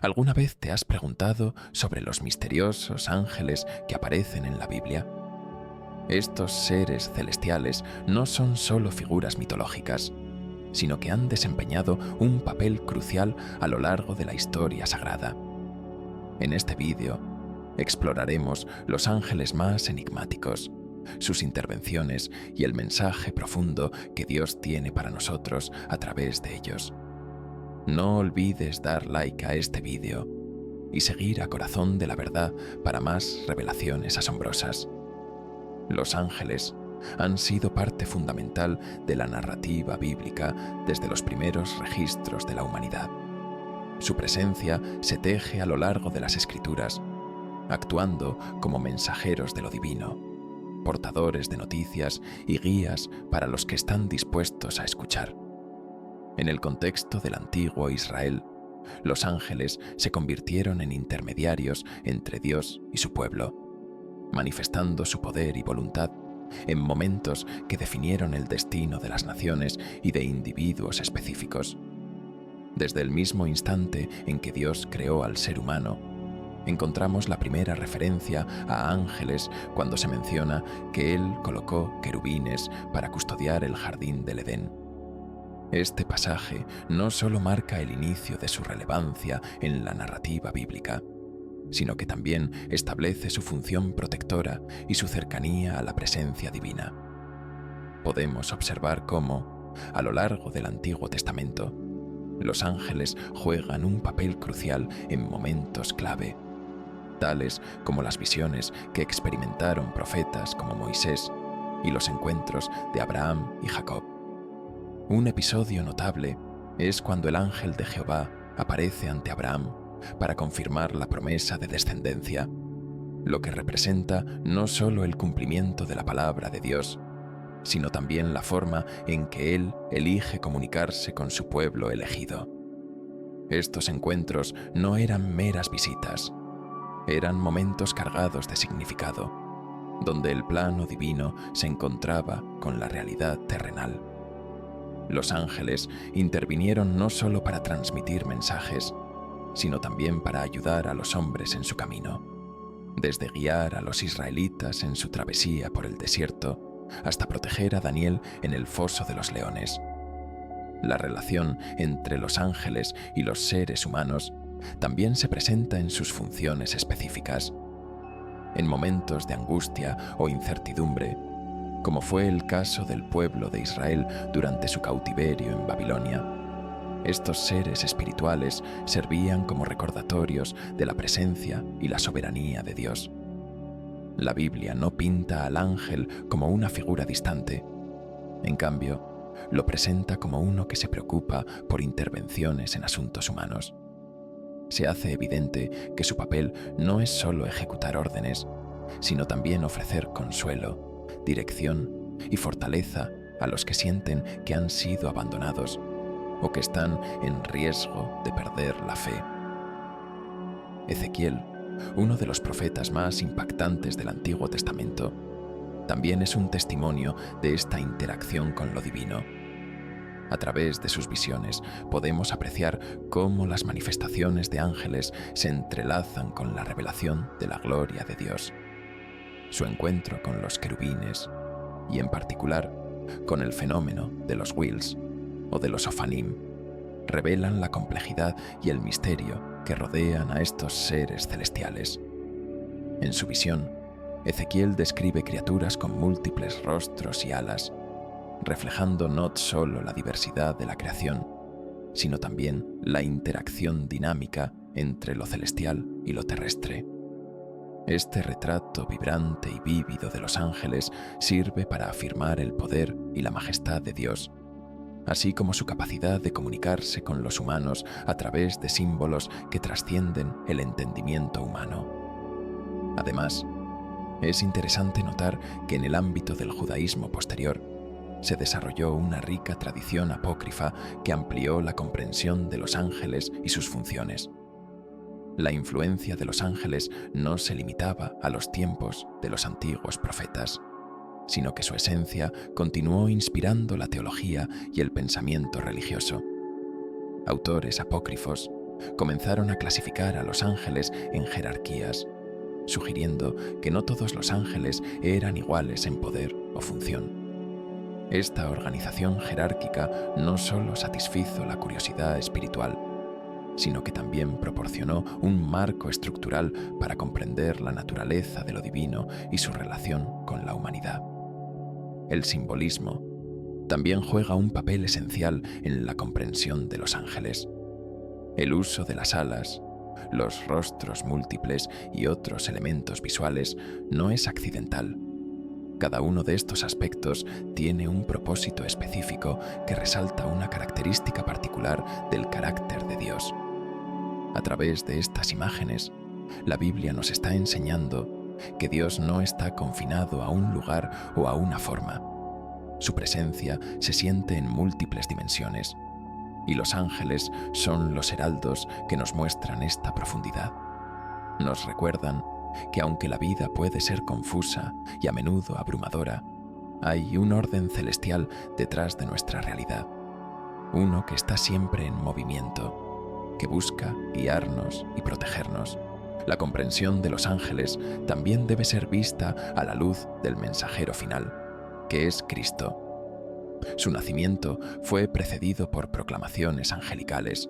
¿Alguna vez te has preguntado sobre los misteriosos ángeles que aparecen en la Biblia? Estos seres celestiales no son solo figuras mitológicas, sino que han desempeñado un papel crucial a lo largo de la historia sagrada. En este vídeo, exploraremos los ángeles más enigmáticos, sus intervenciones y el mensaje profundo que Dios tiene para nosotros a través de ellos. No olvides dar like a este vídeo y seguir a Corazón de la Verdad para más revelaciones asombrosas. Los ángeles han sido parte fundamental de la narrativa bíblica desde los primeros registros de la humanidad. Su presencia se teje a lo largo de las Escrituras, actuando como mensajeros de lo divino, portadores de noticias y guías para los que están dispuestos a escuchar. En el contexto del antiguo Israel, los ángeles se convirtieron en intermediarios entre Dios y su pueblo, manifestando su poder y voluntad en momentos que definieron el destino de las naciones y de individuos específicos. Desde el mismo instante en que Dios creó al ser humano, encontramos la primera referencia a ángeles cuando se menciona que Él colocó querubines para custodiar el jardín del Edén. Este pasaje no solo marca el inicio de su relevancia en la narrativa bíblica, sino que también establece su función protectora y su cercanía a la presencia divina. Podemos observar cómo, a lo largo del Antiguo Testamento, los ángeles juegan un papel crucial en momentos clave, tales como las visiones que experimentaron profetas como Moisés y los encuentros de Abraham y Jacob. Un episodio notable es cuando el ángel de Jehová aparece ante Abraham para confirmar la promesa de descendencia, lo que representa no solo el cumplimiento de la palabra de Dios, sino también la forma en que Él elige comunicarse con su pueblo elegido. Estos encuentros no eran meras visitas, eran momentos cargados de significado, donde el plano divino se encontraba con la realidad terrenal. Los ángeles intervinieron no solo para transmitir mensajes, sino también para ayudar a los hombres en su camino, desde guiar a los israelitas en su travesía por el desierto hasta proteger a Daniel en el foso de los leones. La relación entre los ángeles y los seres humanos también se presenta en sus funciones específicas. En momentos de angustia o incertidumbre, como fue el caso del pueblo de Israel durante su cautiverio en Babilonia, estos seres espirituales servían como recordatorios de la presencia y la soberanía de Dios. La Biblia no pinta al ángel como una figura distante. En cambio, lo presenta como uno que se preocupa por intervenciones en asuntos humanos. Se hace evidente que su papel no es solo ejecutar órdenes, sino también ofrecer consuelo, dirección y fortaleza a los que sienten que han sido abandonados o que están en riesgo de perder la fe. Ezequiel, uno de los profetas más impactantes del Antiguo Testamento, también es un testimonio de esta interacción con lo divino. A través de sus visiones podemos apreciar cómo las manifestaciones de ángeles se entrelazan con la revelación de la gloria de Dios. Su encuentro con los querubines y, en particular, con el fenómeno de los Wheels o de los Ofanim, revelan la complejidad y el misterio que rodean a estos seres celestiales. En su visión, Ezequiel describe criaturas con múltiples rostros y alas, reflejando no solo la diversidad de la creación, sino también la interacción dinámica entre lo celestial y lo terrestre. Este retrato vibrante y vívido de los ángeles sirve para afirmar el poder y la majestad de Dios, así como su capacidad de comunicarse con los humanos a través de símbolos que trascienden el entendimiento humano. Además, es interesante notar que en el ámbito del judaísmo posterior se desarrolló una rica tradición apócrifa que amplió la comprensión de los ángeles y sus funciones. La influencia de los ángeles no se limitaba a los tiempos de los antiguos profetas, sino que su esencia continuó inspirando la teología y el pensamiento religioso. Autores apócrifos, comenzaron a clasificar a los ángeles en jerarquías, sugiriendo que no todos los ángeles eran iguales en poder o función. Esta organización jerárquica no solo satisfizo la curiosidad espiritual, sino que también proporcionó un marco estructural para comprender la naturaleza de lo divino y su relación con la humanidad. El simbolismo también juega un papel esencial en la comprensión de los ángeles. El uso de las alas, los rostros múltiples y otros elementos visuales no es accidental. Cada uno de estos aspectos tiene un propósito específico que resalta una característica particular del carácter de Dios. A través de estas imágenes, la Biblia nos está enseñando que Dios no está confinado a un lugar o a una forma. Su presencia se siente en múltiples dimensiones, y los ángeles son los heraldos que nos muestran esta profundidad. Nos recuerdan que aunque la vida puede ser confusa y a menudo abrumadora, hay un orden celestial detrás de nuestra realidad, uno que está siempre en movimiento, que busca guiarnos y protegernos. La comprensión de los ángeles también debe ser vista a la luz del mensajero final, que es Cristo. Su nacimiento fue precedido por proclamaciones angelicales,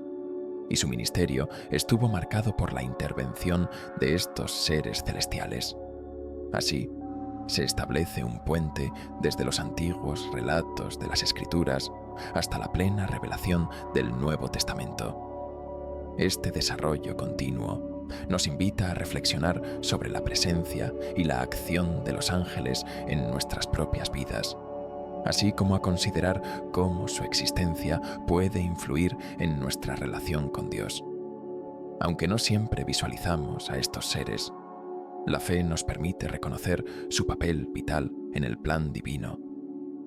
y su ministerio estuvo marcado por la intervención de estos seres celestiales. Así, se establece un puente desde los antiguos relatos de las Escrituras hasta la plena revelación del Nuevo Testamento. Este desarrollo continuo nos invita a reflexionar sobre la presencia y la acción de los ángeles en nuestras propias vidas, así como a considerar cómo su existencia puede influir en nuestra relación con Dios. Aunque no siempre visualizamos a estos seres, la fe nos permite reconocer su papel vital en el plan divino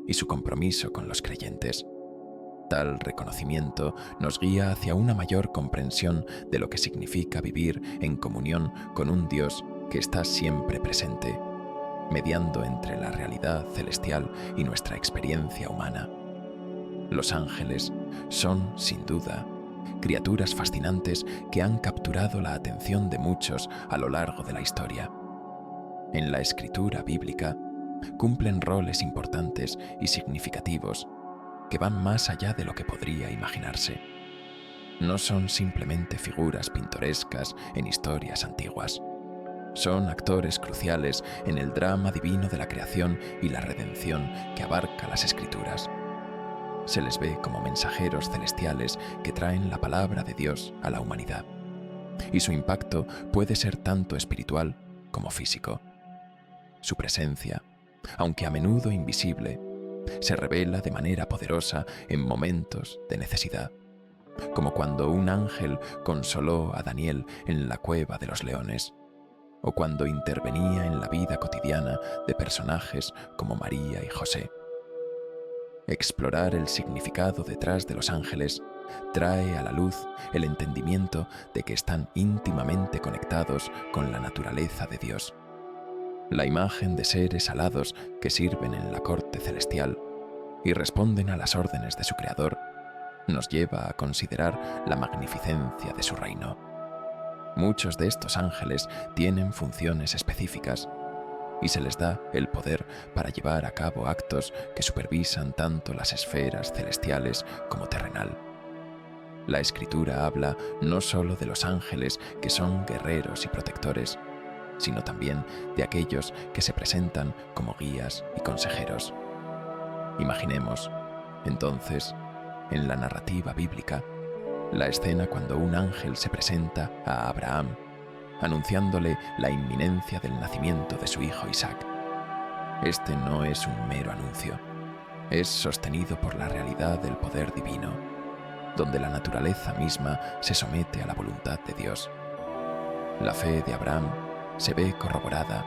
y su compromiso con los creyentes. Tal reconocimiento nos guía hacia una mayor comprensión de lo que significa vivir en comunión con un Dios que está siempre presente, mediando entre la realidad celestial y nuestra experiencia humana. Los ángeles son, sin duda, criaturas fascinantes que han capturado la atención de muchos a lo largo de la historia. En la escritura bíblica, cumplen roles importantes y significativos que van más allá de lo que podría imaginarse. No son simplemente figuras pintorescas en historias antiguas. Son actores cruciales en el drama divino de la creación y la redención que abarca las Escrituras. Se les ve como mensajeros celestiales que traen la palabra de Dios a la humanidad, y su impacto puede ser tanto espiritual como físico. Su presencia, aunque a menudo invisible, se revela de manera poderosa en momentos de necesidad, como cuando un ángel consoló a Daniel en la cueva de los leones, o cuando intervenía en la vida cotidiana de personajes como María y José. Explorar el significado detrás de los ángeles trae a la luz el entendimiento de que están íntimamente conectados con la naturaleza de Dios. La imagen de seres alados que sirven en la corte celestial y responden a las órdenes de su Creador nos lleva a considerar la magnificencia de su reino. Muchos de estos ángeles tienen funciones específicas y se les da el poder para llevar a cabo actos que supervisan tanto las esferas celestiales como terrenal. La Escritura habla no solo de los ángeles que son guerreros y protectores, sino también de aquellos que se presentan como guías y consejeros. Imaginemos, entonces, en la narrativa bíblica, la escena cuando un ángel se presenta a Abraham, anunciándole la inminencia del nacimiento de su hijo Isaac. Este no es un mero anuncio, es sostenido por la realidad del poder divino, donde la naturaleza misma se somete a la voluntad de Dios. La fe de Abraham se ve corroborada,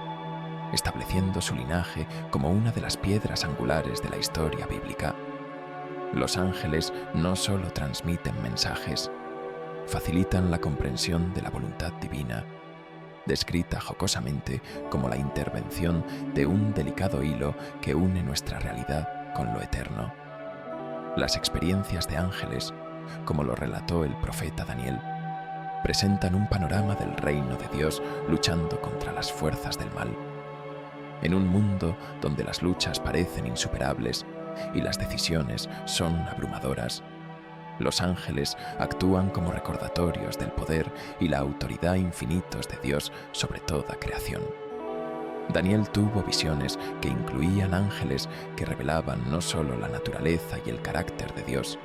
estableciendo su linaje como una de las piedras angulares de la historia bíblica. Los ángeles no solo transmiten mensajes, facilitan la comprensión de la voluntad divina, descrita jocosamente como la intervención de un delicado hilo que une nuestra realidad con lo eterno. Las experiencias de ángeles, como lo relató el profeta Daniel, presentan un panorama del reino de Dios luchando contra las fuerzas del mal. En un mundo donde las luchas parecen insuperables y las decisiones son abrumadoras, los ángeles actúan como recordatorios del poder y la autoridad infinitos de Dios sobre toda creación. Daniel tuvo visiones que incluían ángeles que revelaban no solo la naturaleza y el carácter de Dios,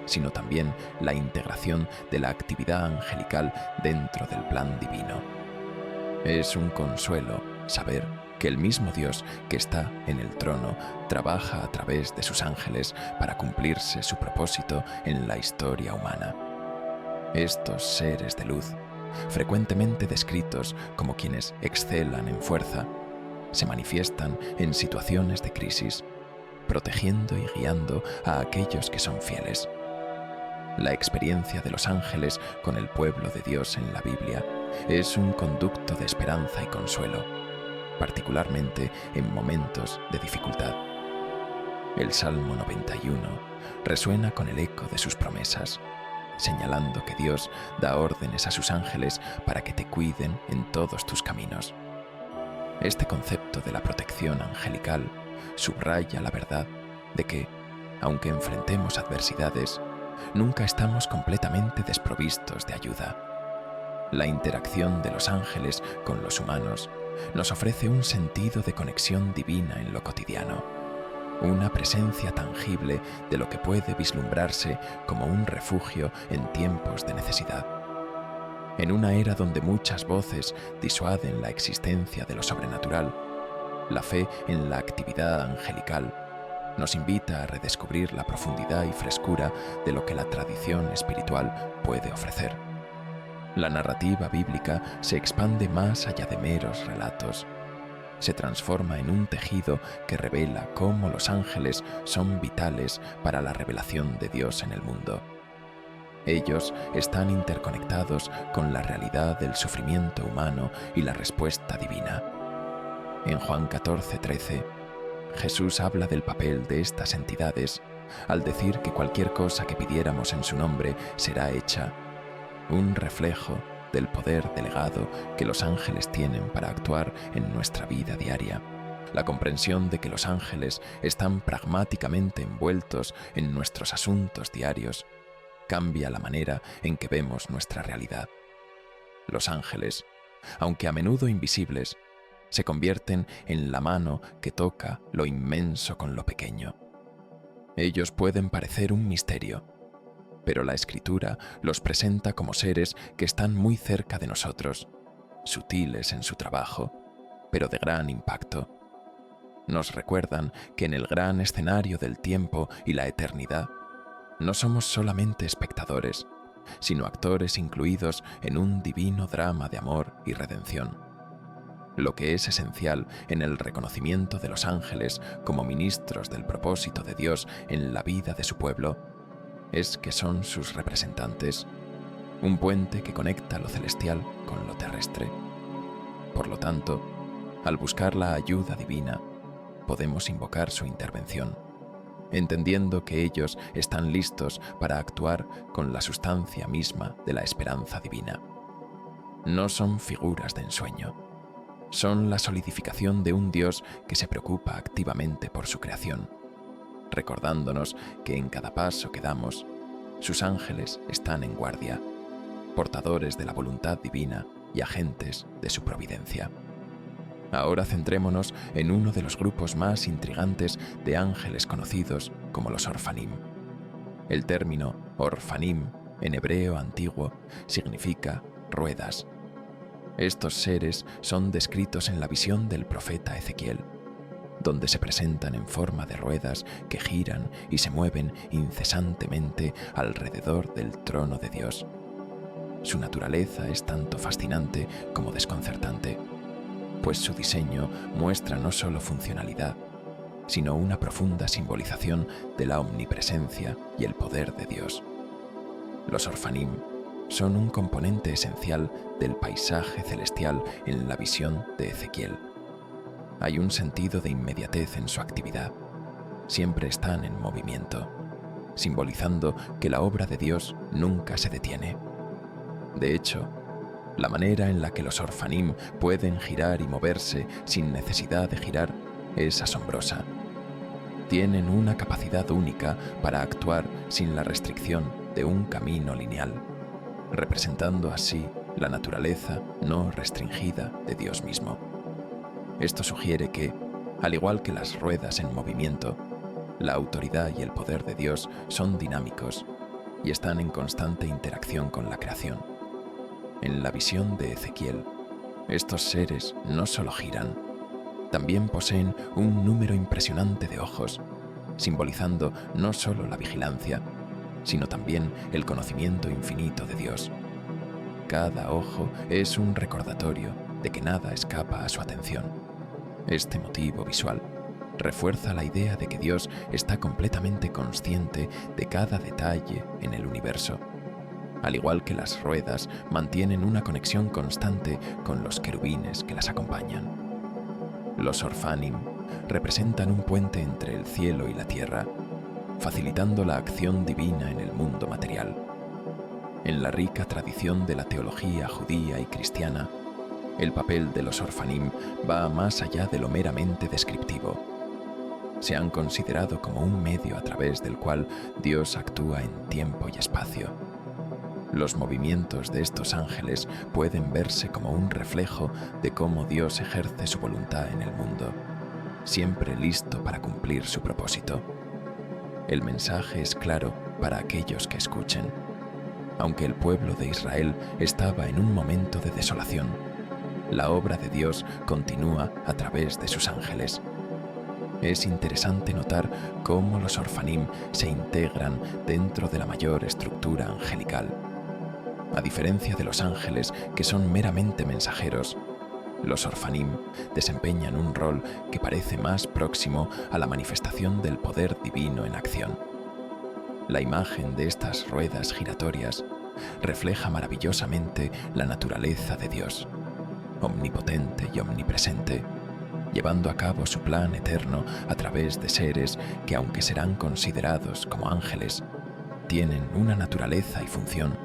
sino también la integración de la actividad angelical dentro del plan divino. Es un consuelo saber que el mismo Dios que está en el trono trabaja a través de sus ángeles para cumplirse su propósito en la historia humana. Estos seres de luz, frecuentemente descritos como quienes excelan en fuerza, se manifiestan en situaciones de crisis, protegiendo y guiando a aquellos que son fieles. La experiencia de los ángeles con el pueblo de Dios en la Biblia es un conducto de esperanza y consuelo, particularmente en momentos de dificultad. El Salmo 91 resuena con el eco de sus promesas, señalando que Dios da órdenes a sus ángeles para que te cuiden en todos tus caminos. Este concepto de la protección angelical subraya la verdad de que, aunque enfrentemos adversidades, nunca estamos completamente desprovistos de ayuda. La interacción de los ángeles con los humanos nos ofrece un sentido de conexión divina en lo cotidiano, una presencia tangible de lo que puede vislumbrarse como un refugio en tiempos de necesidad. En una era donde muchas voces disuaden la existencia de lo sobrenatural, la fe en la actividad angelical nos invita a redescubrir la profundidad y frescura de lo que la tradición espiritual puede ofrecer. La narrativa bíblica se expande más allá de meros relatos. Se transforma en un tejido que revela cómo los ángeles son vitales para la revelación de Dios en el mundo. Ellos están interconectados con la realidad del sufrimiento humano y la respuesta divina. En Juan 14:13, Jesús habla del papel de estas entidades al decir que cualquier cosa que pidiéramos en su nombre será hecha, un reflejo del poder delegado que los ángeles tienen para actuar en nuestra vida diaria. La comprensión de que los ángeles están pragmáticamente envueltos en nuestros asuntos diarios cambia la manera en que vemos nuestra realidad. Los ángeles, aunque a menudo invisibles, se convierten en la mano que toca lo inmenso con lo pequeño. Ellos pueden parecer un misterio, pero la Escritura los presenta como seres que están muy cerca de nosotros, sutiles en su trabajo, pero de gran impacto. Nos recuerdan que en el gran escenario del tiempo y la eternidad, no somos solamente espectadores, sino actores incluidos en un divino drama de amor y redención. Lo que es esencial en el reconocimiento de los ángeles como ministros del propósito de Dios en la vida de su pueblo es que son sus representantes, un puente que conecta lo celestial con lo terrestre. Por lo tanto, al buscar la ayuda divina, podemos invocar su intervención, entendiendo que ellos están listos para actuar con la sustancia misma de la esperanza divina. No son figuras de ensueño, son la solidificación de un Dios que se preocupa activamente por su creación, recordándonos que en cada paso que damos, sus ángeles están en guardia, portadores de la voluntad divina y agentes de su providencia. Ahora centrémonos en uno de los grupos más intrigantes de ángeles conocidos como los Orfanim. El término Orfanim, en hebreo antiguo, significa ruedas. Estos seres son descritos en la visión del profeta Ezequiel, donde se presentan en forma de ruedas que giran y se mueven incesantemente alrededor del trono de Dios. Su naturaleza es tanto fascinante como desconcertante, pues su diseño muestra no solo funcionalidad, sino una profunda simbolización de la omnipresencia y el poder de Dios. Los Orfanim son un componente esencial del paisaje celestial en la visión de Ezequiel. Hay un sentido de inmediatez en su actividad. Siempre están en movimiento, simbolizando que la obra de Dios nunca se detiene. De hecho, la manera en la que los Orfanim pueden girar y moverse sin necesidad de girar es asombrosa. Tienen una capacidad única para actuar sin la restricción de un camino lineal, representando así la naturaleza no restringida de Dios mismo. Esto sugiere que, al igual que las ruedas en movimiento, la autoridad y el poder de Dios son dinámicos y están en constante interacción con la creación. En la visión de Ezequiel, estos seres no solo giran, también poseen un número impresionante de ojos, simbolizando no solo la vigilancia, sino también el conocimiento infinito de Dios. Cada ojo es un recordatorio de que nada escapa a su atención. Este motivo visual refuerza la idea de que Dios está completamente consciente de cada detalle en el universo, al igual que las ruedas mantienen una conexión constante con los querubines que las acompañan. Los Orfanim representan un puente entre el cielo y la tierra, facilitando la acción divina en el mundo material. En la rica tradición de la teología judía y cristiana, el papel de los Orfanim va más allá de lo meramente descriptivo. Se han considerado como un medio a través del cual Dios actúa en tiempo y espacio. Los movimientos de estos ángeles pueden verse como un reflejo de cómo Dios ejerce su voluntad en el mundo, siempre listo para cumplir su propósito. El mensaje es claro para aquellos que escuchen. Aunque el pueblo de Israel estaba en un momento de desolación, la obra de Dios continúa a través de sus ángeles. Es interesante notar cómo los Orfanim se integran dentro de la mayor estructura angelical. A diferencia de los ángeles, que son meramente mensajeros, los Orfanim desempeñan un rol que parece más próximo a la manifestación del poder divino en acción. La imagen de estas ruedas giratorias refleja maravillosamente la naturaleza de Dios, omnipotente y omnipresente, llevando a cabo su plan eterno a través de seres que, aunque serán considerados como ángeles, tienen una naturaleza y función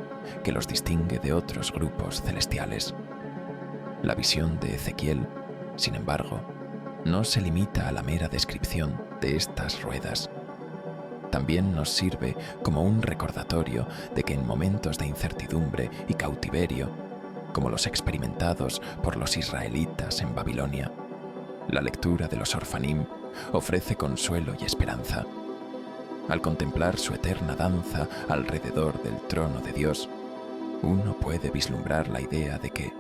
que los distingue de otros grupos celestiales. La visión de Ezequiel, sin embargo, no se limita a la mera descripción de estas ruedas. También nos sirve como un recordatorio de que en momentos de incertidumbre y cautiverio, como los experimentados por los israelitas en Babilonia, la lectura de los Orfanim ofrece consuelo y esperanza. Al contemplar su eterna danza alrededor del trono de Dios, uno puede vislumbrar la idea de que,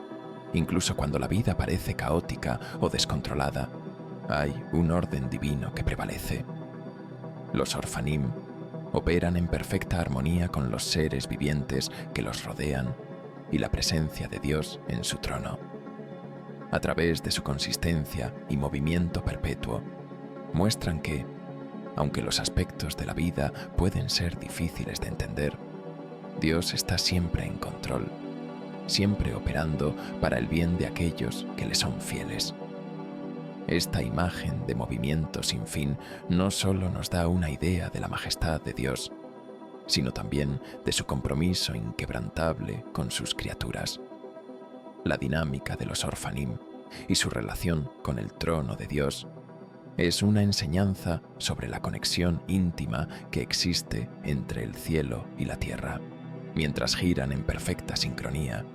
incluso cuando la vida parece caótica o descontrolada, hay un orden divino que prevalece. Los Orfanim operan en perfecta armonía con los seres vivientes que los rodean y la presencia de Dios en su trono. A través de su consistencia y movimiento perpetuo, muestran que, aunque los aspectos de la vida pueden ser difíciles de entender, Dios está siempre en control, siempre operando para el bien de aquellos que le son fieles. Esta imagen de movimiento sin fin no solo nos da una idea de la majestad de Dios, sino también de su compromiso inquebrantable con sus criaturas. La dinámica de los Orfanim y su relación con el trono de Dios es una enseñanza sobre la conexión íntima que existe entre el cielo y la tierra. Mientras giran en perfecta sincronía,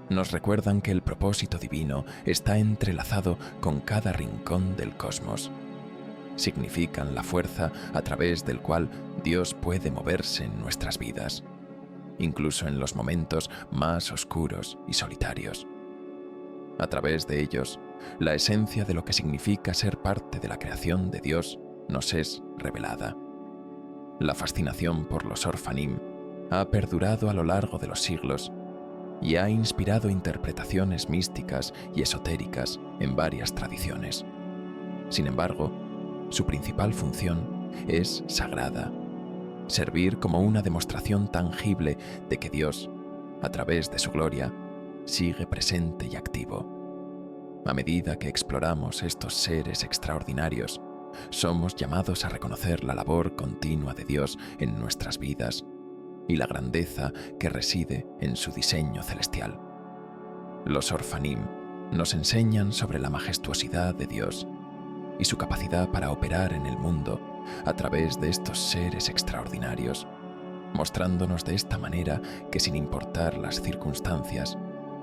nos recuerdan que el propósito divino está entrelazado con cada rincón del cosmos. Significan la fuerza a través del cual Dios puede moverse en nuestras vidas, incluso en los momentos más oscuros y solitarios. A través de ellos, la esencia de lo que significa ser parte de la creación de Dios nos es revelada. La fascinación por los Orfanim ha perdurado a lo largo de los siglos y ha inspirado interpretaciones místicas y esotéricas en varias tradiciones. Sin embargo, su principal función es sagrada: servir como una demostración tangible de que Dios, a través de su gloria, sigue presente y activo. A medida que exploramos estos seres extraordinarios, somos llamados a reconocer la labor continua de Dios en nuestras vidas y la grandeza que reside en su diseño celestial. Los Orfanim nos enseñan sobre la majestuosidad de Dios y su capacidad para operar en el mundo a través de estos seres extraordinarios, mostrándonos de esta manera que sin importar las circunstancias,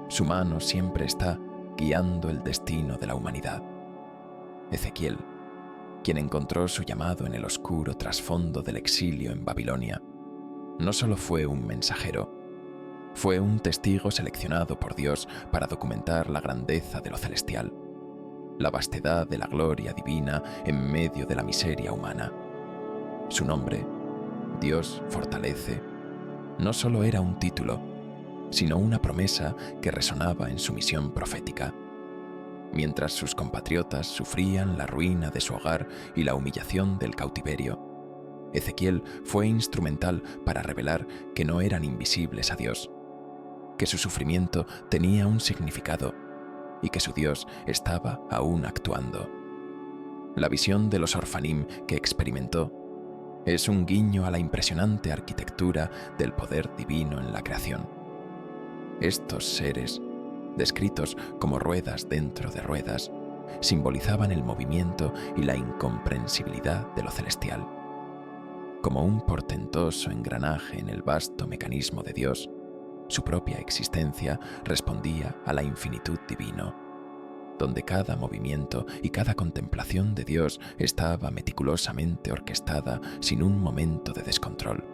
su mano siempre está guiando el destino de la humanidad. Ezequiel, quien encontró su llamado en el oscuro trasfondo del exilio en Babilonia, no solo fue un mensajero, fue un testigo seleccionado por Dios para documentar la grandeza de lo celestial, la vastedad de la gloria divina en medio de la miseria humana. Su nombre, Dios fortalece, no solo era un título, sino una promesa que resonaba en su misión profética. Mientras sus compatriotas sufrían la ruina de su hogar y la humillación del cautiverio, Ezequiel fue instrumental para revelar que no eran invisibles a Dios, que su sufrimiento tenía un significado y que su Dios estaba aún actuando. La visión de los Orfanim que experimentó es un guiño a la impresionante arquitectura del poder divino en la creación. Estos seres, descritos como ruedas dentro de ruedas, simbolizaban el movimiento y la incomprensibilidad de lo celestial. Como un portentoso engranaje en el vasto mecanismo de Dios, su propia existencia respondía a la infinitud divino, donde cada movimiento y cada contemplación de Dios estaba meticulosamente orquestada sin un momento de descontrol.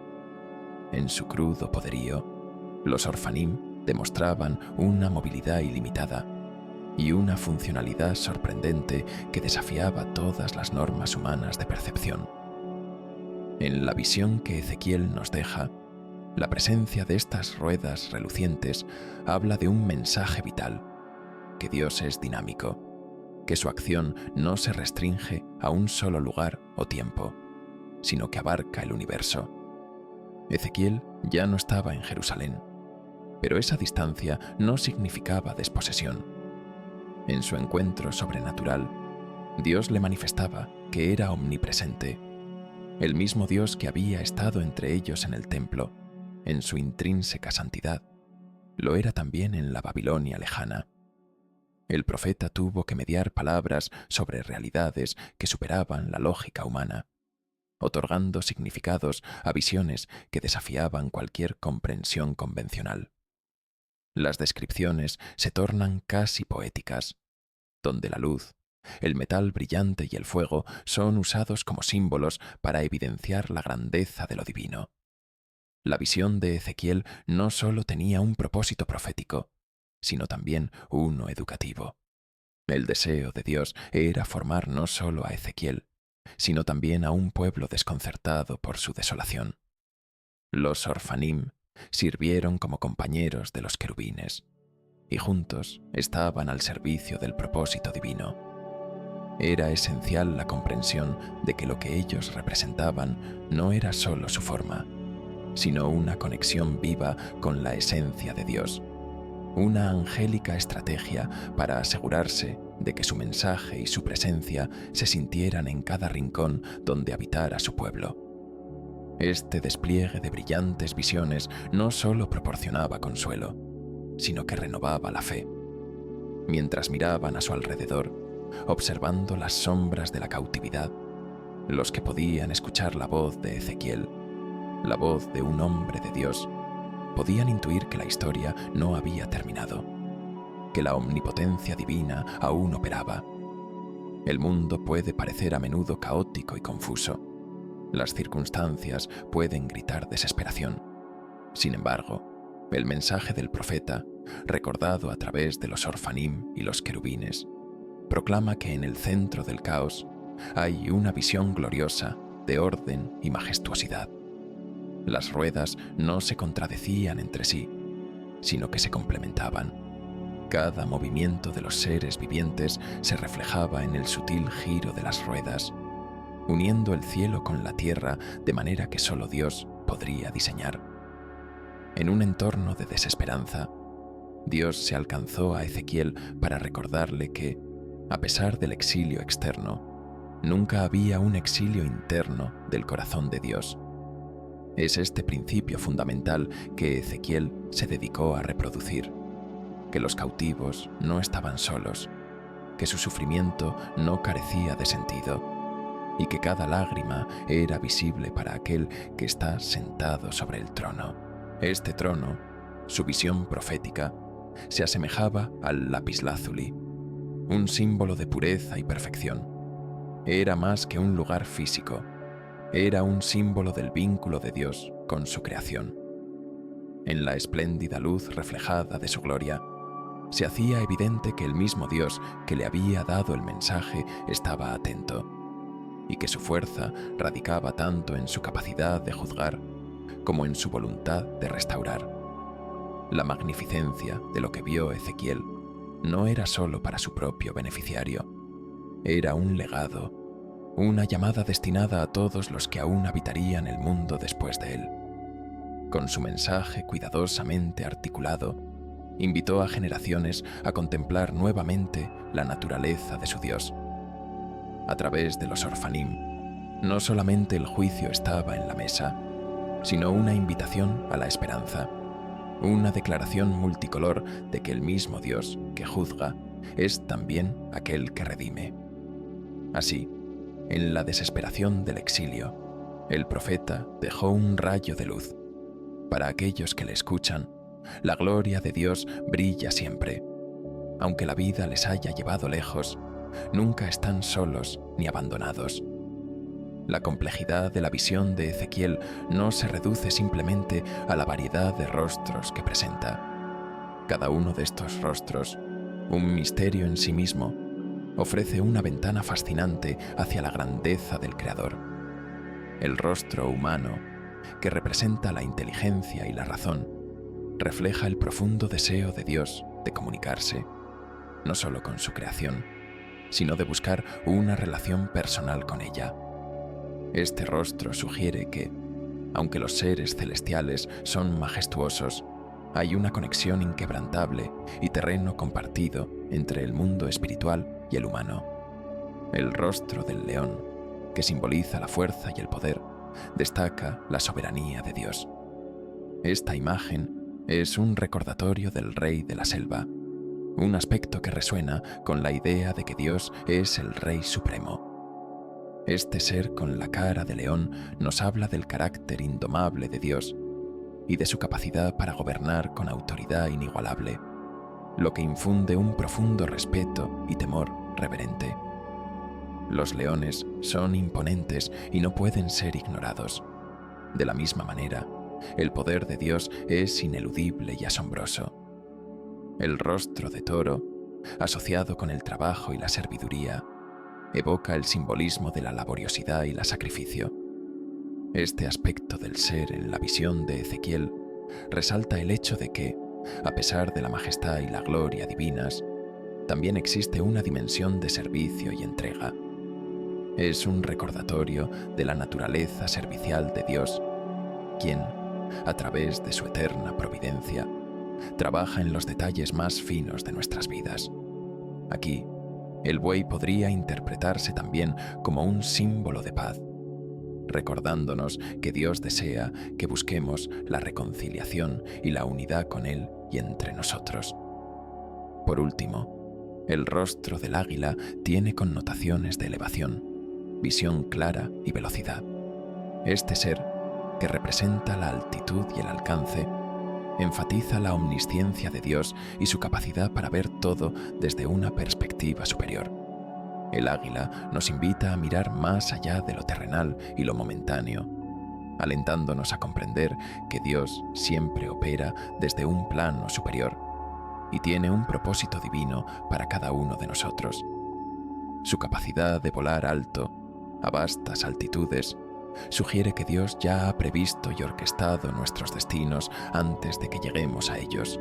En su crudo poderío, los Orfanim demostraban una movilidad ilimitada y una funcionalidad sorprendente que desafiaba todas las normas humanas de percepción. En la visión que Ezequiel nos deja, la presencia de estas ruedas relucientes habla de un mensaje vital, que Dios es dinámico, que su acción no se restringe a un solo lugar o tiempo, sino que abarca el universo. Ezequiel ya no estaba en Jerusalén, pero esa distancia no significaba desposesión. En su encuentro sobrenatural, Dios le manifestaba que era omnipresente, el mismo Dios que había estado entre ellos en el templo, en su intrínseca santidad, lo era también en la Babilonia lejana. El profeta tuvo que mediar palabras sobre realidades que superaban la lógica humana, otorgando significados a visiones que desafiaban cualquier comprensión convencional. Las descripciones se tornan casi poéticas, donde la luz, el metal brillante y el fuego son usados como símbolos para evidenciar la grandeza de lo divino. La visión de Ezequiel no solo tenía un propósito profético, sino también uno educativo. El deseo de Dios era formar no solo a Ezequiel, sino también a un pueblo desconcertado por su desolación. Los Orfanim sirvieron como compañeros de los querubines, y juntos estaban al servicio del propósito divino. Era esencial la comprensión de que lo que ellos representaban no era solo su forma, sino una conexión viva con la esencia de Dios, una angélica estrategia para asegurarse de que su mensaje y su presencia se sintieran en cada rincón donde habitara su pueblo. Este despliegue de brillantes visiones no solo proporcionaba consuelo, sino que renovaba la fe. Mientras miraban a su alrededor, observando las sombras de la cautividad, los que podían escuchar la voz de Ezequiel, la voz de un hombre de Dios, podían intuir que la historia no había terminado, que la omnipotencia divina aún operaba. El mundo puede parecer a menudo caótico y confuso. Las circunstancias pueden gritar desesperación. Sin embargo, el mensaje del profeta, recordado a través de los Orfanim y los querubines, proclama que en el centro del caos hay una visión gloriosa de orden y majestuosidad. Las ruedas no se contradecían entre sí, sino que se complementaban. Cada movimiento de los seres vivientes se reflejaba en el sutil giro de las ruedas, uniendo el cielo con la tierra de manera que solo Dios podría diseñar. En un entorno de desesperanza, Dios se alcanzó a Ezequiel para recordarle que, a pesar del exilio externo, nunca había un exilio interno del corazón de Dios. Es este principio fundamental que Ezequiel se dedicó a reproducir, que los cautivos no estaban solos, que su sufrimiento no carecía de sentido y que cada lágrima era visible para aquel que está sentado sobre el trono. Este trono, su visión profética, se asemejaba al lapislázuli, un símbolo de pureza y perfección. Era más que un lugar físico, era un símbolo del vínculo de Dios con su creación. En la espléndida luz reflejada de su gloria, se hacía evidente que el mismo Dios que le había dado el mensaje estaba atento, y que su fuerza radicaba tanto en su capacidad de juzgar como en su voluntad de restaurar. La magnificencia de lo que vio Ezequiel no era solo para su propio beneficiario, era un legado, una llamada destinada a todos los que aún habitarían el mundo después de él. Con su mensaje cuidadosamente articulado, invitó a generaciones a contemplar nuevamente la naturaleza de su Dios. A través de los Orfanim, no solamente el juicio estaba en la mesa, sino una invitación a la esperanza, una declaración multicolor de que el mismo Dios que juzga es también aquel que redime. Así, en la desesperación del exilio, el profeta dejó un rayo de luz. Para aquellos que le escuchan, la gloria de Dios brilla siempre. Aunque la vida les haya llevado lejos, nunca están solos ni abandonados. La complejidad de la visión de Ezequiel no se reduce simplemente a la variedad de rostros que presenta. Cada uno de estos rostros, un misterio en sí mismo, ofrece una ventana fascinante hacia la grandeza del Creador. El rostro humano, que representa la inteligencia y la razón, refleja el profundo deseo de Dios de comunicarse, no solo con su creación, sino de buscar una relación personal con ella. Este rostro sugiere que, aunque los seres celestiales son majestuosos, hay una conexión inquebrantable y terreno compartido entre el mundo espiritual y el humano. El rostro del león, que simboliza la fuerza y el poder, destaca la soberanía de Dios. Esta imagen es un recordatorio del rey de la selva, un aspecto que resuena con la idea de que Dios es el Rey Supremo. Este ser con la cara de león nos habla del carácter indomable de Dios y de su capacidad para gobernar con autoridad inigualable, lo que infunde un profundo respeto y temor reverente. Los leones son imponentes y no pueden ser ignorados. De la misma manera, el poder de Dios es ineludible y asombroso. El rostro de toro, asociado con el trabajo y la serviduría, evoca el simbolismo de la laboriosidad y el sacrificio. Este aspecto del ser en la visión de Ezequiel resalta el hecho de que, a pesar de la majestad y la gloria divinas, también existe una dimensión de servicio y entrega. Es un recordatorio de la naturaleza servicial de Dios, quien, a través de su eterna providencia, trabaja en los detalles más finos de nuestras vidas. Aquí, el buey podría interpretarse también como un símbolo de paz, recordándonos que Dios desea que busquemos la reconciliación y la unidad con Él y entre nosotros. Por último, el rostro del águila tiene connotaciones de elevación, visión clara y velocidad. Este ser, que representa la altitud y el alcance, enfatiza la omnisciencia de Dios y su capacidad para ver todo desde una perspectiva superior. El águila nos invita a mirar más allá de lo terrenal y lo momentáneo, alentándonos a comprender que Dios siempre opera desde un plano superior y tiene un propósito divino para cada uno de nosotros. Su capacidad de volar alto, a vastas altitudes, sugiere que Dios ya ha previsto y orquestado nuestros destinos antes de que lleguemos a ellos.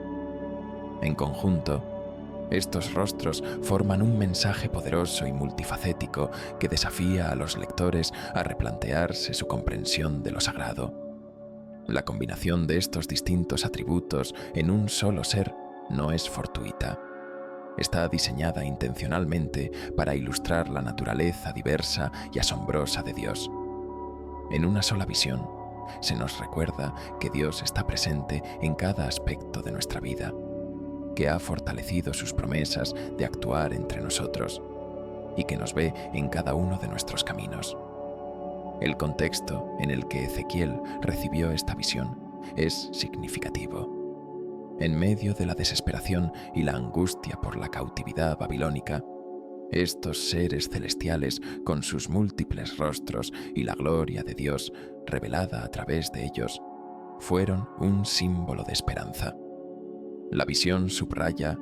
En conjunto, estos rostros forman un mensaje poderoso y multifacético que desafía a los lectores a replantearse su comprensión de lo sagrado. La combinación de estos distintos atributos en un solo ser no es fortuita. Está diseñada intencionalmente para ilustrar la naturaleza diversa y asombrosa de Dios. En una sola visión, se nos recuerda que Dios está presente en cada aspecto de nuestra vida, que ha fortalecido sus promesas de actuar entre nosotros y que nos ve en cada uno de nuestros caminos. El contexto en el que Ezequiel recibió esta visión es significativo. En medio de la desesperación y la angustia por la cautividad babilónica, estos seres celestiales, con sus múltiples rostros y la gloria de Dios revelada a través de ellos, fueron un símbolo de esperanza. La visión subraya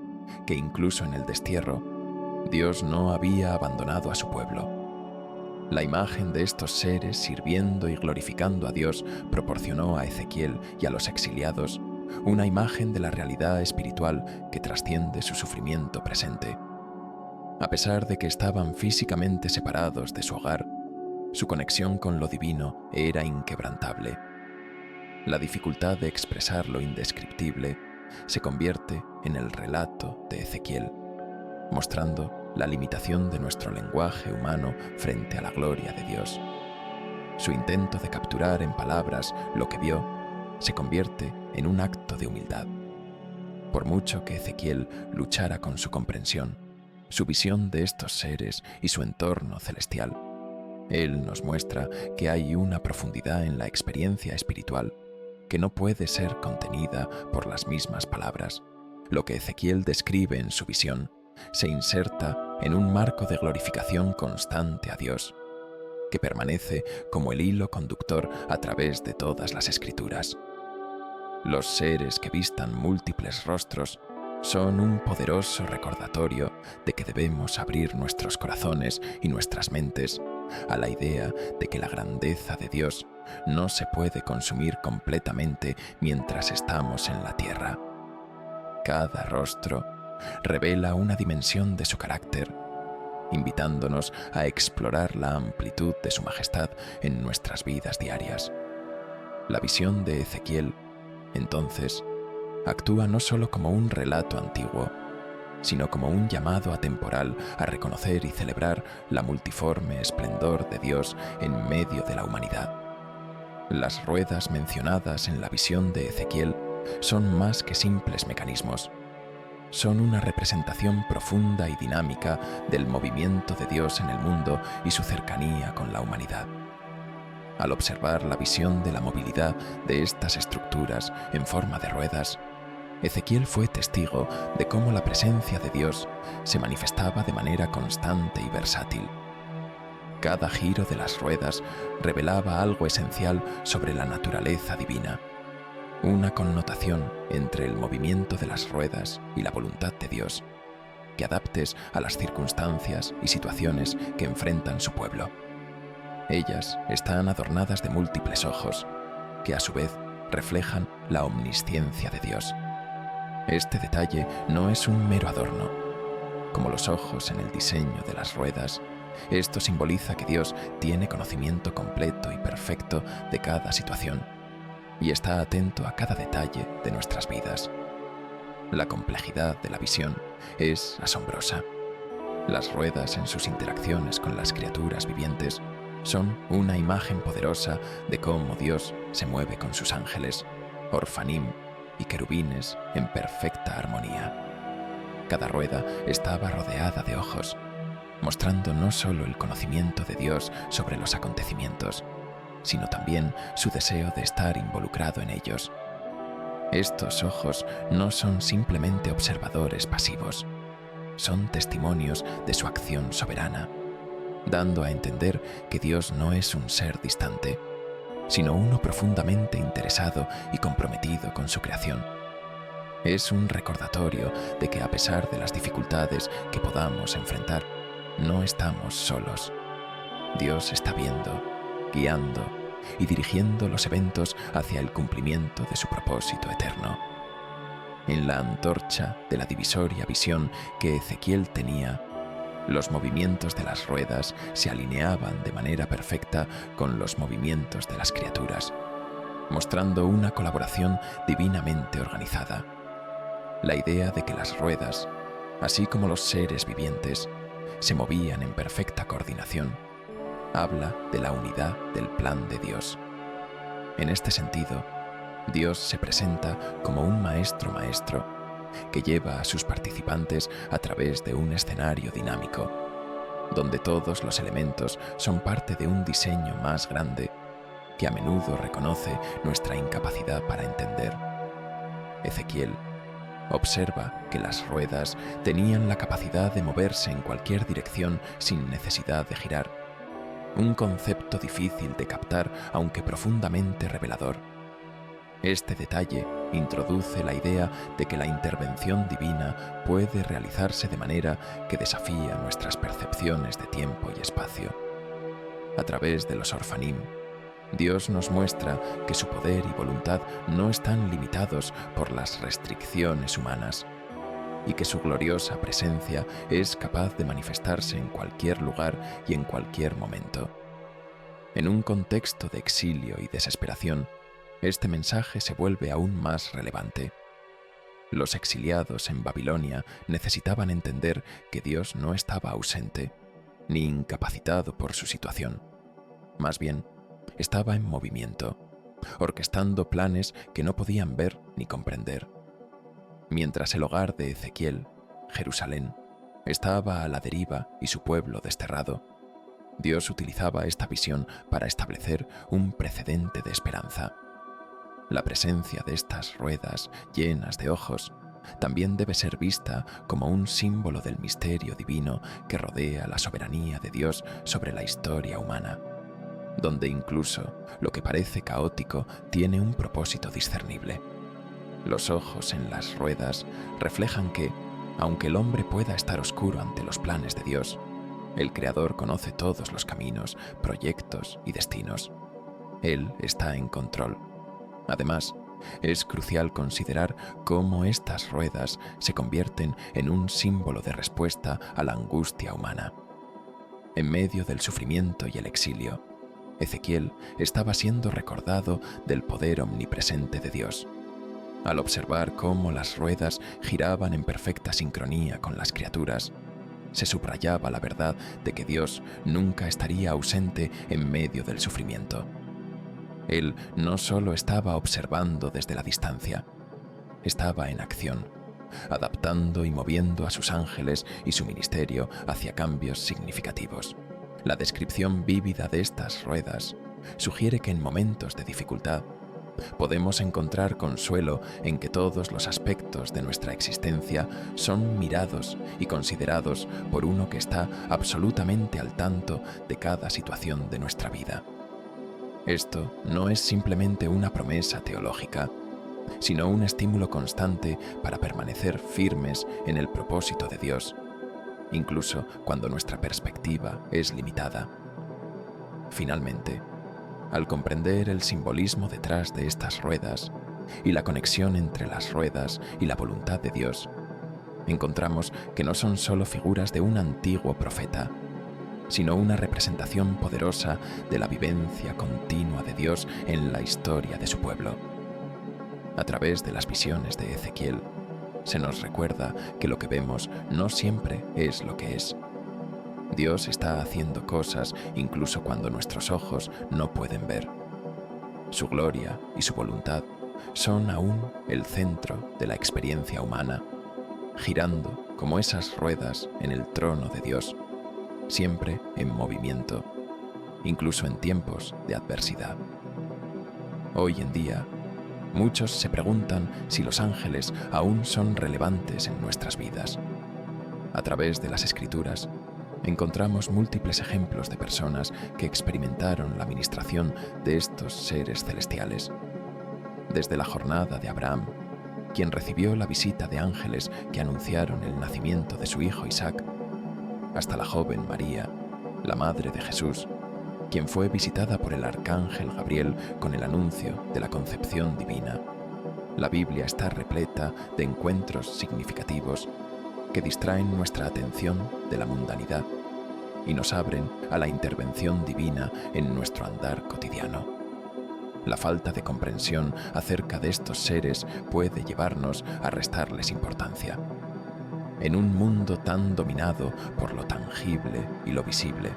que incluso en el destierro, Dios no había abandonado a su pueblo. La imagen de estos seres sirviendo y glorificando a Dios proporcionó a Ezequiel y a los exiliados una imagen de la realidad espiritual que trasciende su sufrimiento presente. A pesar de que estaban físicamente separados de su hogar, su conexión con lo divino era inquebrantable. La dificultad de expresar lo indescriptible se convierte en el relato de Ezequiel, mostrando la limitación de nuestro lenguaje humano frente a la gloria de Dios. Su intento de capturar en palabras lo que vio se convierte en un acto de humildad. Por mucho que Ezequiel luchara con su comprensión, su visión de estos seres y su entorno celestial, él nos muestra que hay una profundidad en la experiencia espiritual que no puede ser contenida por las mismas palabras. Lo que Ezequiel describe en su visión se inserta en un marco de glorificación constante a Dios, que permanece como el hilo conductor a través de todas las Escrituras. Los seres que vistan múltiples rostros son un poderoso recordatorio de que debemos abrir nuestros corazones y nuestras mentes a la idea de que la grandeza de Dios no se puede consumir completamente mientras estamos en la tierra. Cada rostro revela una dimensión de su carácter, invitándonos a explorar la amplitud de su majestad en nuestras vidas diarias. La visión de Ezequiel, entonces, actúa no solo como un relato antiguo, sino como un llamado atemporal a reconocer y celebrar la multiforme esplendor de Dios en medio de la humanidad. Las ruedas mencionadas en la visión de Ezequiel son más que simples mecanismos. Son una representación profunda y dinámica del movimiento de Dios en el mundo y su cercanía con la humanidad. Al observar la visión de la movilidad de estas estructuras en forma de ruedas, Ezequiel fue testigo de cómo la presencia de Dios se manifestaba de manera constante y versátil. Cada giro de las ruedas revelaba algo esencial sobre la naturaleza divina, una connotación entre el movimiento de las ruedas y la voluntad de Dios, que adaptes a las circunstancias y situaciones que enfrentan su pueblo. Ellas están adornadas de múltiples ojos, que a su vez reflejan la omnisciencia de Dios. Este detalle no es un mero adorno. Como los ojos en el diseño de las ruedas, esto simboliza que Dios tiene conocimiento completo y perfecto de cada situación y está atento a cada detalle de nuestras vidas. La complejidad de la visión es asombrosa. Las ruedas en sus interacciones con las criaturas vivientes son una imagen poderosa de cómo Dios se mueve con sus ángeles, orfanim y querubines en perfecta armonía. Cada rueda estaba rodeada de ojos, mostrando no solo el conocimiento de Dios sobre los acontecimientos, sino también su deseo de estar involucrado en ellos. Estos ojos no son simplemente observadores pasivos, son testimonios de su acción soberana, dando a entender que Dios no es un ser distante, sino uno profundamente interesado y comprometido con su creación. Es un recordatorio de que a pesar de las dificultades que podamos enfrentar, no estamos solos. Dios está viendo, guiando y dirigiendo los eventos hacia el cumplimiento de su propósito eterno. En la antorcha de la divisoria visión que Ezequiel tenía, los movimientos de las ruedas se alineaban de manera perfecta con los movimientos de las criaturas, mostrando una colaboración divinamente organizada. La idea de que las ruedas, así como los seres vivientes, se movían en perfecta coordinación, habla de la unidad del plan de Dios. En este sentido, Dios se presenta como un maestro que lleva a sus participantes a través de un escenario dinámico, donde todos los elementos son parte de un diseño más grande que a menudo reconoce nuestra incapacidad para entender. Ezequiel observa que las ruedas tenían la capacidad de moverse en cualquier dirección sin necesidad de girar, un concepto difícil de captar aunque profundamente revelador. Este detalle introduce la idea de que la intervención divina puede realizarse de manera que desafía nuestras percepciones de tiempo y espacio. A través de los Orfanim, Dios nos muestra que su poder y voluntad no están limitados por las restricciones humanas y que su gloriosa presencia es capaz de manifestarse en cualquier lugar y en cualquier momento. En un contexto de exilio y desesperación, este mensaje se vuelve aún más relevante. Los exiliados en Babilonia necesitaban entender que Dios no estaba ausente, ni incapacitado por su situación. Más bien, estaba en movimiento, orquestando planes que no podían ver ni comprender. Mientras el hogar de Ezequiel, Jerusalén, estaba a la deriva y su pueblo desterrado, Dios utilizaba esta visión para establecer un precedente de esperanza. La presencia de estas ruedas llenas de ojos también debe ser vista como un símbolo del misterio divino que rodea la soberanía de Dios sobre la historia humana, donde incluso lo que parece caótico tiene un propósito discernible. Los ojos en las ruedas reflejan que, aunque el hombre pueda estar oscuro ante los planes de Dios, el Creador conoce todos los caminos, proyectos y destinos. Él está en control. Además, es crucial considerar cómo estas ruedas se convierten en un símbolo de respuesta a la angustia humana. En medio del sufrimiento y el exilio, Ezequiel estaba siendo recordado del poder omnipresente de Dios. Al observar cómo las ruedas giraban en perfecta sincronía con las criaturas, se subrayaba la verdad de que Dios nunca estaría ausente en medio del sufrimiento. Él no solo estaba observando desde la distancia, estaba en acción, adaptando y moviendo a sus ángeles y su ministerio hacia cambios significativos. La descripción vívida de estas ruedas sugiere que en momentos de dificultad podemos encontrar consuelo en que todos los aspectos de nuestra existencia son mirados y considerados por uno que está absolutamente al tanto de cada situación de nuestra vida. Esto no es simplemente una promesa teológica, sino un estímulo constante para permanecer firmes en el propósito de Dios, incluso cuando nuestra perspectiva es limitada. Finalmente, al comprender el simbolismo detrás de estas ruedas y la conexión entre las ruedas y la voluntad de Dios, encontramos que no son solo figuras de un antiguo profeta, sino una representación poderosa de la vivencia continua de Dios en la historia de su pueblo. A través de las visiones de Ezequiel, se nos recuerda que lo que vemos no siempre es lo que es. Dios está haciendo cosas incluso cuando nuestros ojos no pueden ver. Su gloria y su voluntad son aún el centro de la experiencia humana, girando como esas ruedas en el trono de Dios, siempre en movimiento, incluso en tiempos de adversidad. Hoy en día, muchos se preguntan si los ángeles aún son relevantes en nuestras vidas. A través de las Escrituras, encontramos múltiples ejemplos de personas que experimentaron la ministración de estos seres celestiales. Desde la jornada de Abraham, quien recibió la visita de ángeles que anunciaron el nacimiento de su hijo Isaac, hasta la joven María, la madre de Jesús, quien fue visitada por el arcángel Gabriel con el anuncio de la concepción divina. La Biblia está repleta de encuentros significativos que distraen nuestra atención de la mundanidad y nos abren a la intervención divina en nuestro andar cotidiano. La falta de comprensión acerca de estos seres puede llevarnos a restarles importancia. En un mundo tan dominado por lo tangible y lo visible,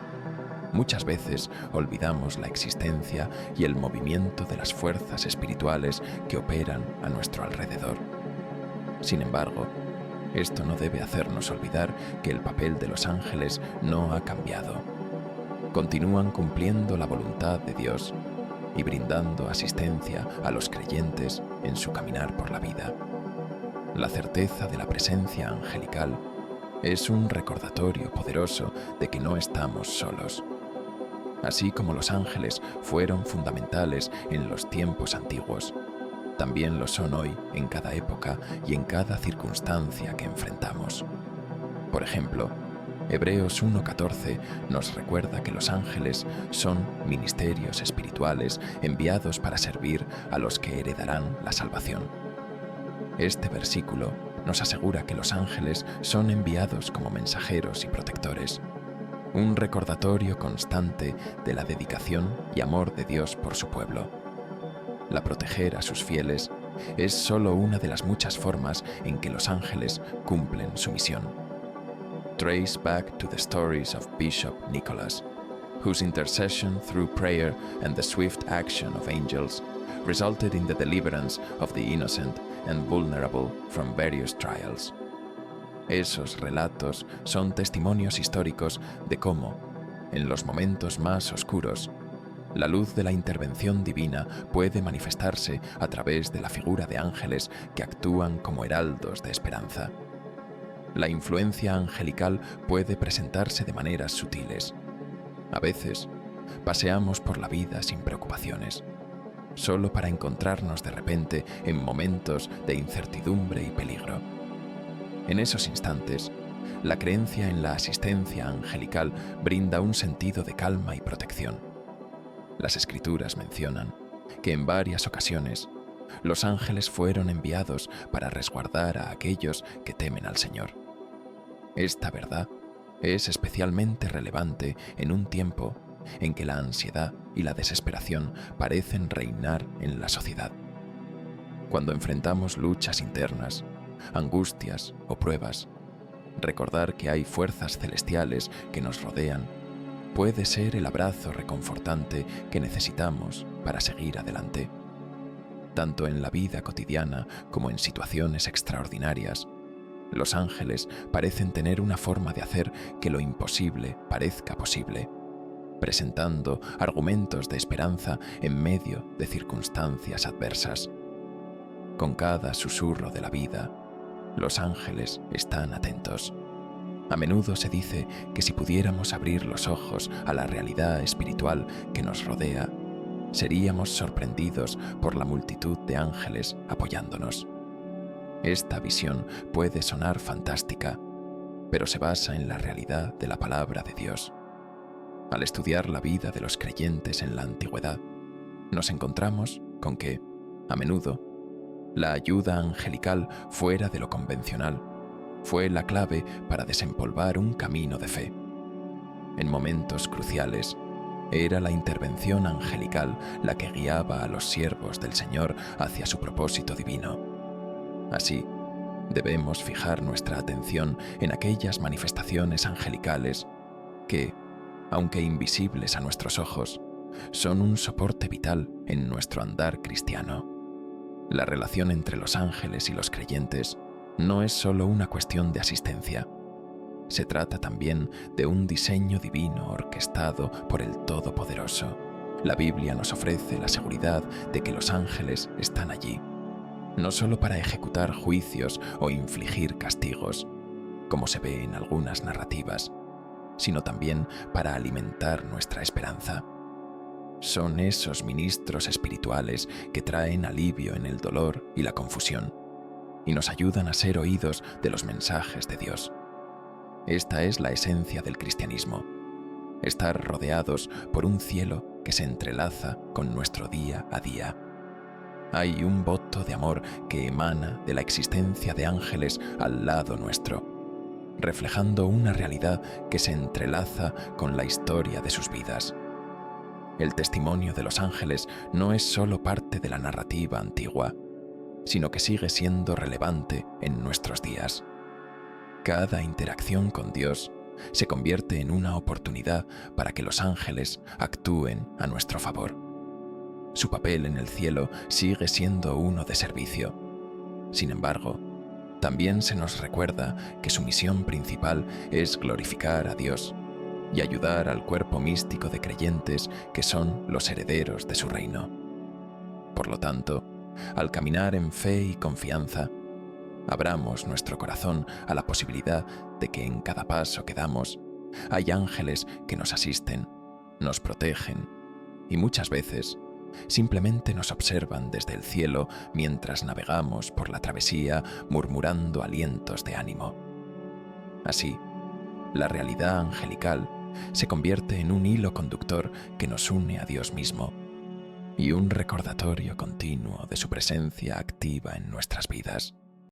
Muchas veces olvidamos la existencia y el movimiento de las fuerzas espirituales que operan a nuestro alrededor. Sin embargo, esto no debe hacernos olvidar que el papel de los ángeles no ha cambiado. Continúan cumpliendo la voluntad de Dios y brindando asistencia a los creyentes en su caminar por la vida. La certeza de la presencia angelical es un recordatorio poderoso de que no estamos solos. Así como los ángeles fueron fundamentales en los tiempos antiguos, también lo son hoy en cada época y en cada circunstancia que enfrentamos. Por ejemplo, Hebreos 1:14 nos recuerda que los ángeles son ministerios espirituales enviados para servir a los que heredarán la salvación. Este versículo nos asegura que los ángeles son enviados como mensajeros y protectores, un recordatorio constante de la dedicación y amor de Dios por su pueblo. La proteger a sus fieles es solo una de las muchas formas en que los ángeles cumplen su misión. Trace back to the stories of Bishop Nicholas, whose intercession through prayer and the swift action of angels resulted in the deliverance of the innocent and vulnerable from various trials. Esos relatos son testimonios históricos de cómo, en los momentos más oscuros, la luz de la intervención divina puede manifestarse a través de la figura de ángeles que actúan como heraldos de esperanza. La influencia angelical puede presentarse de maneras sutiles. A veces, paseamos por la vida sin preocupaciones, solo para encontrarnos de repente en momentos de incertidumbre y peligro. En esos instantes, la creencia en la asistencia angelical brinda un sentido de calma y protección. Las Escrituras mencionan que en varias ocasiones los ángeles fueron enviados para resguardar a aquellos que temen al Señor. Esta verdad es especialmente relevante en un tiempo en que la ansiedad y la desesperación parecen reinar en la sociedad. Cuando enfrentamos luchas internas, angustias o pruebas, recordar que hay fuerzas celestiales que nos rodean puede ser el abrazo reconfortante que necesitamos para seguir adelante. Tanto en la vida cotidiana como en situaciones extraordinarias, los ángeles parecen tener una forma de hacer que lo imposible parezca posible, presentando argumentos de esperanza en medio de circunstancias adversas. Con cada susurro de la vida, los ángeles están atentos. A menudo se dice que si pudiéramos abrir los ojos a la realidad espiritual que nos rodea, seríamos sorprendidos por la multitud de ángeles apoyándonos. Esta visión puede sonar fantástica, pero se basa en la realidad de la palabra de Dios. Al estudiar la vida de los creyentes en la antigüedad, nos encontramos con que, a menudo, la ayuda angelical fuera de lo convencional fue la clave para desempolvar un camino de fe. En momentos cruciales, era la intervención angelical la que guiaba a los siervos del Señor hacia su propósito divino. Así, debemos fijar nuestra atención en aquellas manifestaciones angelicales que, aunque invisibles a nuestros ojos, son un soporte vital en nuestro andar cristiano. La relación entre los ángeles y los creyentes no es solo una cuestión de asistencia. Se trata también de un diseño divino orquestado por el Todopoderoso. La Biblia nos ofrece la seguridad de que los ángeles están allí, no solo para ejecutar juicios o infligir castigos, como se ve en algunas narrativas, sino también para alimentar nuestra esperanza. Son esos ministros espirituales que traen alivio en el dolor y la confusión, y nos ayudan a ser oídos de los mensajes de Dios. Esta es la esencia del cristianismo: estar rodeados por un cielo que se entrelaza con nuestro día a día. Hay un voto de amor que emana de la existencia de ángeles al lado nuestro, reflejando una realidad que se entrelaza con la historia de sus vidas. El testimonio de los ángeles no es solo parte de la narrativa antigua, sino que sigue siendo relevante en nuestros días. Cada interacción con Dios se convierte en una oportunidad para que los ángeles actúen a nuestro favor. Su papel en el cielo sigue siendo uno de servicio. Sin embargo, también se nos recuerda que su misión principal es glorificar a Dios y ayudar al cuerpo místico de creyentes que son los herederos de su reino. Por lo tanto, al caminar en fe y confianza, abramos nuestro corazón a la posibilidad de que en cada paso que damos hay ángeles que nos asisten, nos protegen y muchas veces simplemente nos observan desde el cielo mientras navegamos por la travesía murmurando alientos de ánimo. Así, la realidad angelical se convierte en un hilo conductor que nos une a Dios mismo y un recordatorio continuo de su presencia activa en nuestras vidas.